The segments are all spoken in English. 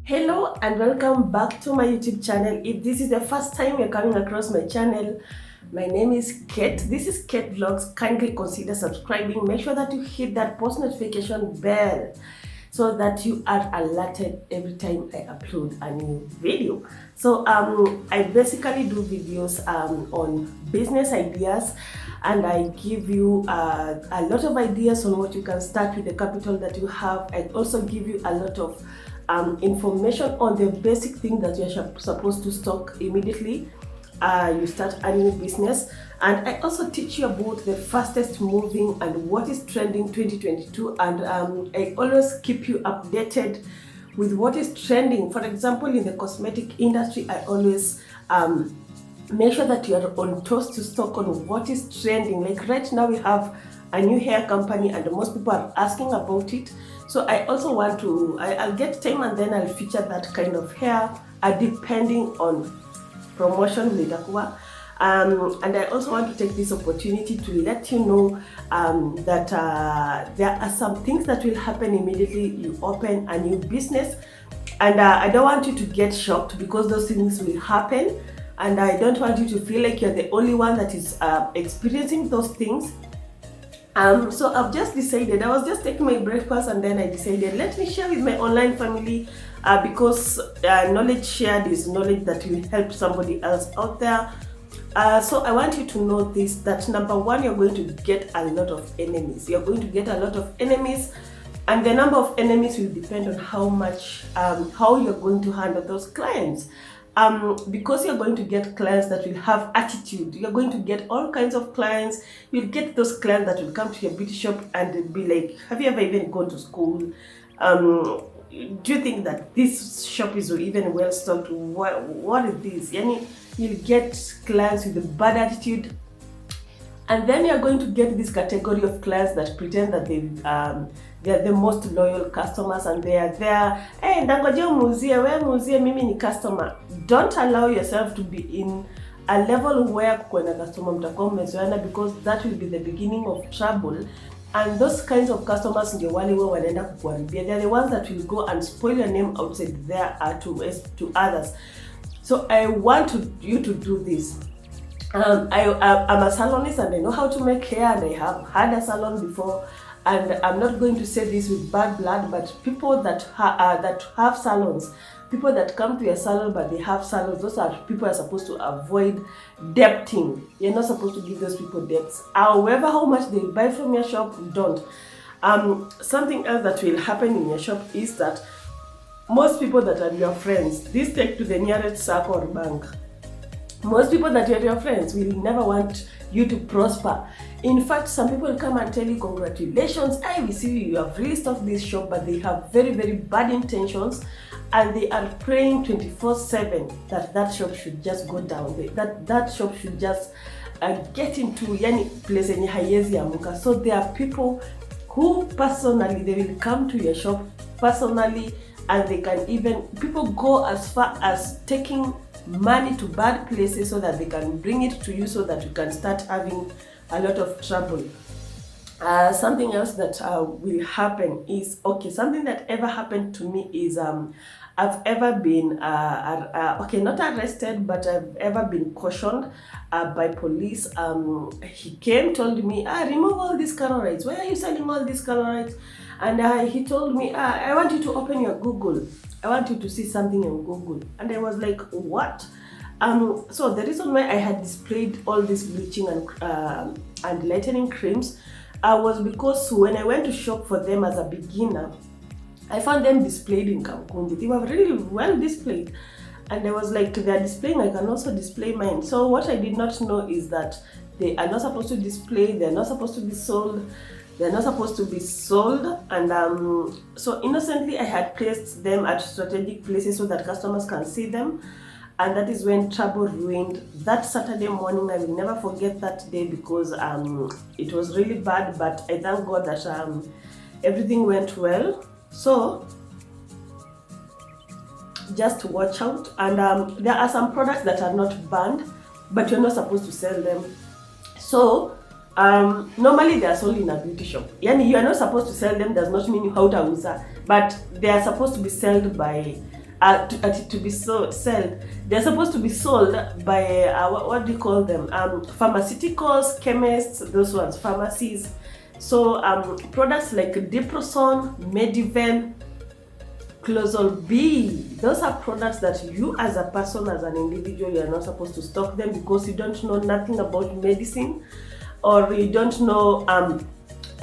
Hello and welcome back to my YouTube channel. If this is the first time you're coming across my channel, my name is Kate. This is Kate Vlogs. Kindly consider subscribing. Make sure that you hit that post notification bell so that you are alerted every time I upload a new video. So I basically do videos on business ideas, and I give you a lot of ideas on what you can start with the capital that you have. I also give you a lot of information on the basic thing that you're supposed to stock immediately you start a new business. And I also teach you about the fastest moving and what is trending 2022, and I always keep you updated with what is trending. For example, in the cosmetic industry, I always make sure that you are on toast to stock on what is trending. Like right now we have a new hair company and most people are asking about it. So I also want to, I'll get time and then I'll feature that kind of hair depending on promotion litakuwa. And I also want to take this opportunity to let you know that there are some things that will happen immediately you open a new business, and I don't want you to get shocked because those things will happen, and I don't want you to feel like you're the only one that is experiencing those things. So I've just decided, I was just taking my breakfast and then I decided, let me share with my online family because knowledge shared is knowledge that will help somebody else out there. So I want you to know this, that number one, you're going to get a lot of enemies. You're going to get a lot of enemies, and the number of enemies will depend on how much, how you're going to handle those clients. Because you're going to get clients that will have attitude. You're going to get all kinds of clients. You'll get those clients that will come to your beauty shop and be like, have you ever even gone to school? Do you think that this shop is even well stocked? What is this? You'll get clients with a bad attitude. And then you're going to get this category of clients that pretend that they're the most loyal customers, and they are there. Hey, ndangoje umuzie, we muzie, mimi ni customer. Don't allow yourself to be in a level where kuna customer mtakuwa mmezoeana, because that will be the beginning of trouble. And those kinds of customers ndio wale wao wanaenda kukuharibia. They're the ones that will go and spoil your name outside there to others. So I want you to do this. I'm a salonist and I know how to make hair, and I have had a salon before, and I'm not going to say this with bad blood, but people that have salons, people that come to your salon but they have salons, those are people are supposed to avoid debting. You're not supposed to give those people debts. However, how much they buy from your shop, don't. Something else that will happen in your shop is that most people that are your friends, this take to the nearest circle or bank. Most people that are your friends will never want you to prosper. In fact, some people come and tell you, congratulations, we see you have really stocked this shop, but they have very, very bad intentions, and they are praying 24/7 that shop should just go down, that shop should just get into yani place yenye haiwezi amuka. So there are people who personally, they will come to your shop personally, and they can even, people go as far as taking money to bad places so that they can bring it to you, so that you can start having a lot of trouble. Something else that will happen is, okay, something that ever happened to me is I've ever been okay, not arrested, but I've ever been cautioned by police. He came, told me, remove all these calorides. Why are you selling all these calorides? And he told me, I want you to open your Google. I want you to see something on Google. And I was like, what? So the reason why I had displayed all these bleaching and lightening creams was because when I went to shop for them as a beginner, I found them displayed in Kamkunji. They were really well displayed. And I was like, they're displaying, I can also display mine. So what I did not know is that they are not supposed to display, they're not supposed to be sold, they're not supposed to be sold. And so innocently I had placed them at strategic places so that customers can see them. And that is when trouble ruined. That Saturday morning, I will never forget that day, because it was really bad, but I thank God that everything went well. So just watch out. And there are some products that are not banned, but you're not supposed to sell them. So normally they are sold in a beauty shop. Yani you are not supposed to sell them, does not mean you hautauza, but they are supposed to be sold by to be sold. They're supposed to be sold by what do you call them? Pharmaceuticals, chemists, those ones, pharmacies. So products like Diproson, Mediven, Clozol B, those are products that you as a person, as an individual, you are not supposed to stock them because you don't know nothing about medicine, or you don't know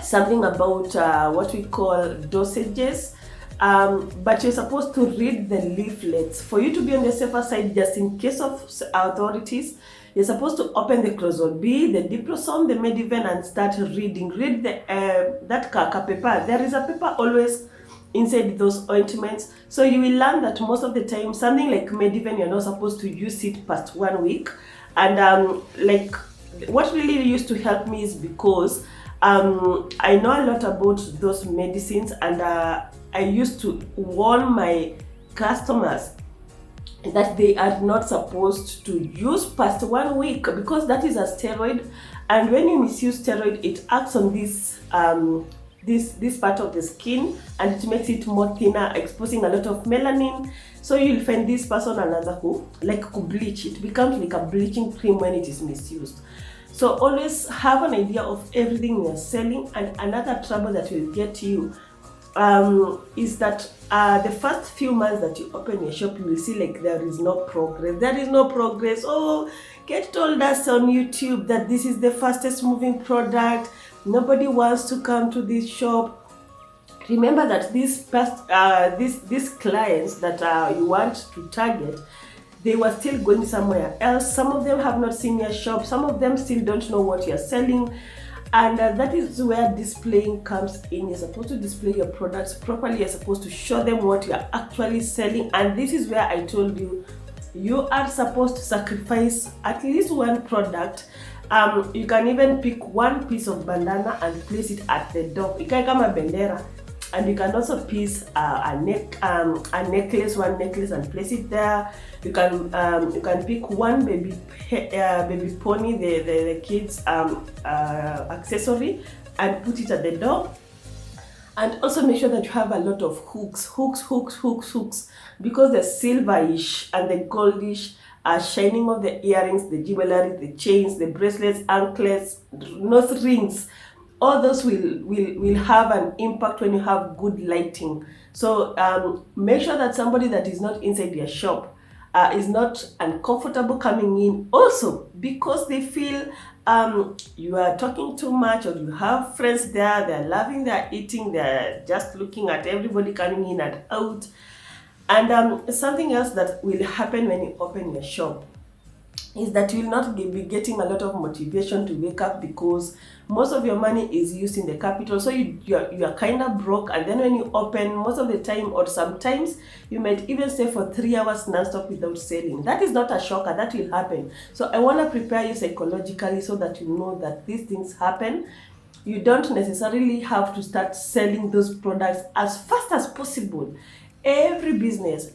something about what we call dosages. But you're supposed to read the leaflets for you to be on the safer side, just in case of authorities. You're supposed to open the Clozol B, the Diproson, the Mediven, and start reading. Read the that kaka paper. There is a paper always inside those ointments, so you will learn that most of the time something like Mediven, you're not supposed to use it past 1 week. And like, what really used to help me is because I know a lot about those medicines, and I used to warn my customers that they are not supposed to use past 1 week, because that is a steroid, and when you misuse steroid, it acts on this this part of the skin, and it makes it more thinner, exposing a lot of melanin. So you'll find this person another like bleach. It becomes like a bleaching cream when it is misused. So always have an idea of everything you're selling. And another trouble that will get you is that the first few months that you open your shop, you will see like there is no progress. There is no progress. Oh, Kate told us on YouTube that this is the fastest moving product. Nobody wants to come to this shop. Remember that these clients that you want to target, they were still going somewhere else. Some of them have not seen your shop. Some of them still don't know what you're selling. And that is where displaying comes in. You're supposed to display your products properly. You're supposed to show them what you're actually selling. And this is where I told you, you are supposed to sacrifice at least one product. You can even pick one piece of bandana and place it at the door. You can come a bendera. And you can also piece one necklace, and place it there. You can pick one baby pony, the kids accessory, and put it at the door. And also make sure that you have a lot of hooks, because the silverish and the goldish shining of the earrings, the jewelry, the chains, the bracelets, anklets, nose rings, all those will have an impact when you have good lighting. So make sure that somebody that is not inside your shop is not uncomfortable coming in, also because they feel you are talking too much, or you have friends there, they're laughing, they're eating, they're just looking at everybody coming in and out. And something else that will happen when you open your shop is that you will not be getting a lot of motivation to wake up, because most of your money is used in the capital. So you are kind of broke, and then when you open, most of the time, or sometimes you might even stay for 3 hours non-stop without selling. That is not a shocker, that will happen. So I want to prepare you psychologically so that you know that these things happen. You don't necessarily have to start selling those products as fast as possible. Every business,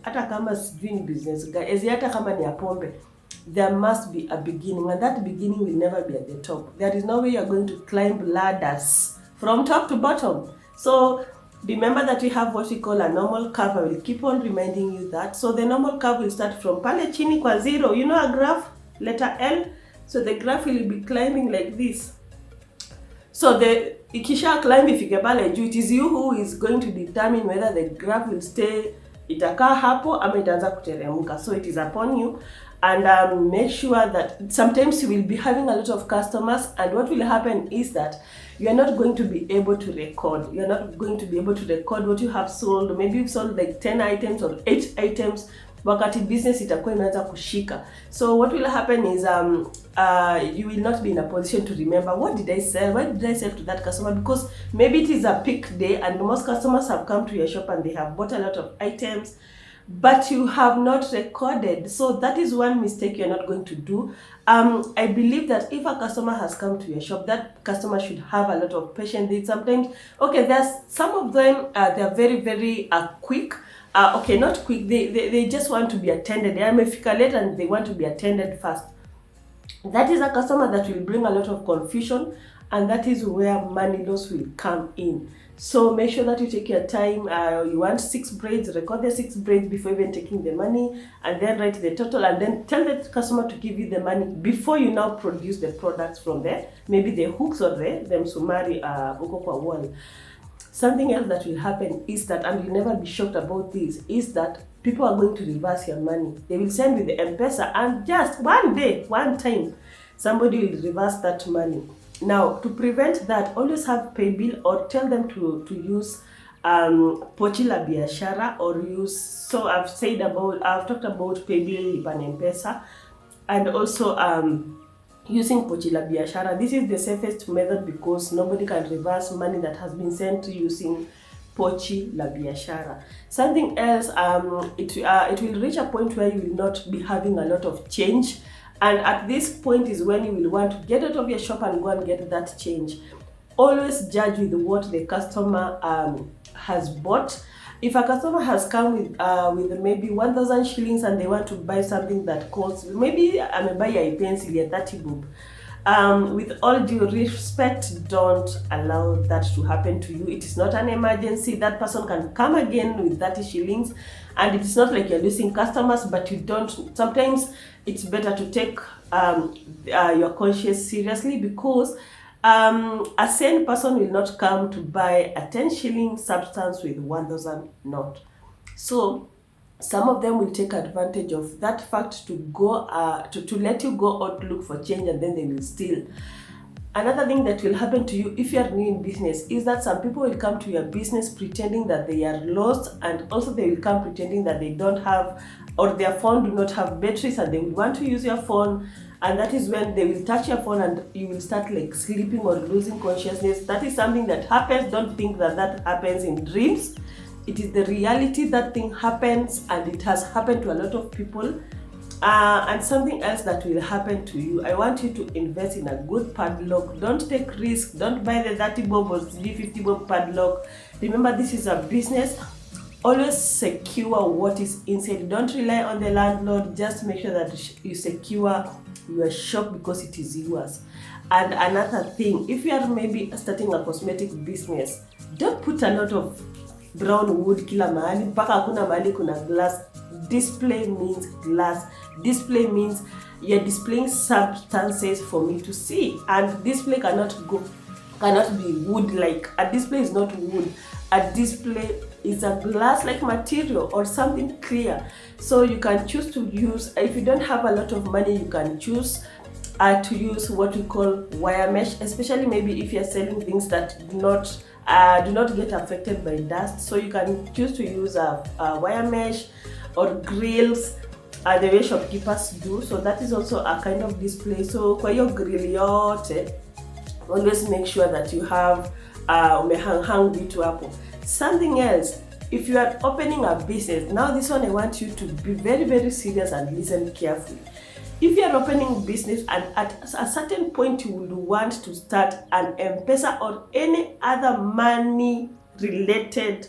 hata kama sijui ni business gani, hata kama ni ya pombe, there must be a beginning, and that beginning will never be at the top. There is no way you are going to climb ladders from top to bottom. So remember that we have what we call a normal curve. I will keep on reminding you that. So the normal curve will start from pale chini kwa zero. You know a graph, letter L? So the graph will be climbing like this. So the ikisha climb ifike pale juu, it is you who is going to determine whether the graph will stay itakaa hapo ama itaanza kuteremka. So it is upon you. And make sure that sometimes you will be having a lot of customers, and what will happen is that you are not going to be able to record. You are not going to be able to record what you have sold. Maybe you've sold like 10 items or 8 items. Wakati business itakuwa imeanza kushika. So what will happen is you will not be in a position to remember, what did I sell? Why did I sell to that customer? Because maybe it is a peak day and most customers have come to your shop and they have bought a lot of items, but you have not recorded. So that is one mistake you're not going to do. I believe that if a customer has come to your shop, that customer should have a lot of patience. They sometimes, okay, there's some of them, they're very, very quick. Okay, not quick, they just want to be attended. They are late and they want to be attended fast. That is a customer that will bring a lot of confusion, and that is where money loss will come in. So make sure that you take your time. You want 6 braids, record the 6 braids before even taking the money, and then write the total, and then tell the customer to give you the money before you now produce the products from there, maybe the hooks or the msumari kwa wall. Something else that will happen is that, and you'll never be shocked about this, is that people are going to reverse your money. They will send with the M-Pesa, and just one day, one time, somebody will reverse that money. Now, to prevent that, always have pay bill, or tell them to use pochi la biashara, or use, so I've talked about pay bill, lipa na M-Pesa, and also using pochi la biashara. This is the safest method because nobody can reverse money that has been sent using pochi la biashara. Something else, it will reach a point where you will not be having a lot of change, and at this point is when you will want to get out of your shop and go and get that change. Always judge with what the customer has bought. If a customer has come with maybe 1,000 shillings and they want to buy something that costs, maybe I'm a buyer a pencil at 30 bob. With all due respect, don't allow that to happen to you. It is not an emergency. That person can come again with 30 shillings, and it is not like you're losing customers, but you don't. Sometimes it's better to take your conscience seriously, because a sane person will not come to buy a 10 shilling substance with 1,000 not. So some of them will take advantage of that fact to go to let you go out look for change, and then they will steal. Another thing that will happen to you if you are new in business is that some people will come to your business pretending that they are lost, and also they will come pretending that they don't have, or their phone do not have batteries, and they will want to use your phone, and that is when they will touch your phone and you will start like sleeping or losing consciousness. That is something that happens. Don't think that that happens in dreams. It is the reality. That thing happens, and it has happened to a lot of people. And something else that will happen to you, I want you to invest in a good padlock. Don't take risks. Don't buy the 30 bob or 50 bob padlock. Remember, this is a business. Always secure what is inside. Don't rely on the landlord. Just make sure that you secure your shop because it is yours. And another thing, if you are maybe starting a cosmetic business, don't put a lot of brown wood kila mahali mpaka hakuna mahali kuna glass. Display means glass. Display means you're displaying substances for me to see, and display cannot be wood. Like, a display is not wood. A display is a glass-like material or something clear. So you can choose to use, if you don't have a lot of money, you can choose to use what we call wire mesh, especially maybe if you're selling things that do not get affected by dust. So you can choose to use a wire mesh or grills, the way shopkeepers do. So that is also a kind of display. So kwa hiyo grill yote, always make sure that you have umehang vitu hapo. Something else, if you are opening a business, now this one I want you to be very, very serious and listen carefully. If you are opening a business and at a certain point you would want to start an M-Pesa or any other money related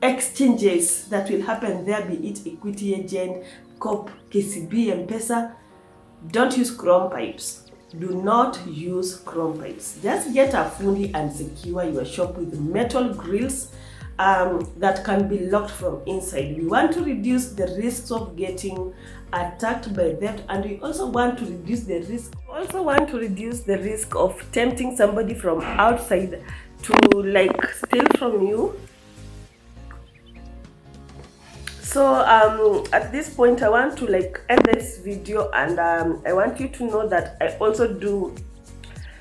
exchanges that will happen there, be it equity agent, COP, KCB, M-Pesa, don't use chrome pipes. Do not use chrome pipes. Just get a fundi and secure your shop with metal grills that can be locked from inside. We want to reduce the risks of getting attacked by theft, and we also want to reduce the risk of tempting somebody from outside to like steal from you. So at this point I want to like end this video, and I want you to know that I also do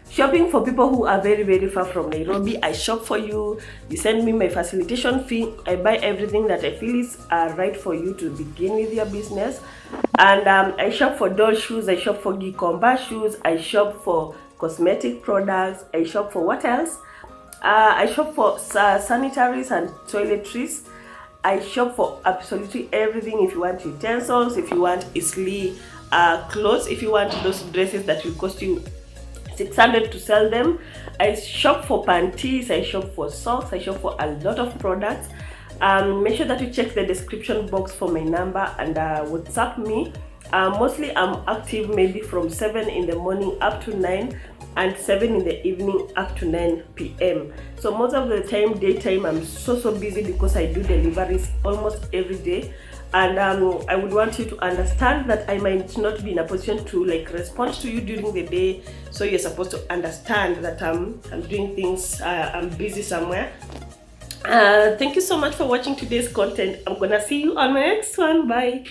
shopping for people who are very, very far from Nairobi. I shop for you. You send me my facilitation fee. I buy everything that I feel is right for you to begin with your business. And I shop for doll shoes. I shop for Gikomba shoes. I shop for cosmetic products. I shop for what else? I shop for sanitaries and toiletries. I shop for absolutely everything. If you want utensils, if you want easily clothes, if you want those dresses that will cost you 600 to sell them. I shop for panties, I shop for socks, I shop for a lot of products. Make sure that you check the description box for my number and WhatsApp me. Mostly I'm active maybe from 7 in the morning up to 9. and 7 in the evening up to 9 p.m. So most of the time, daytime, I'm so busy because I do deliveries almost every day. And I would want you to understand that I might not be in a position to like respond to you during the day. So you're supposed to understand that I'm doing things, I'm busy somewhere. Thank you so much for watching today's content. I'm gonna see you on my next one. Bye.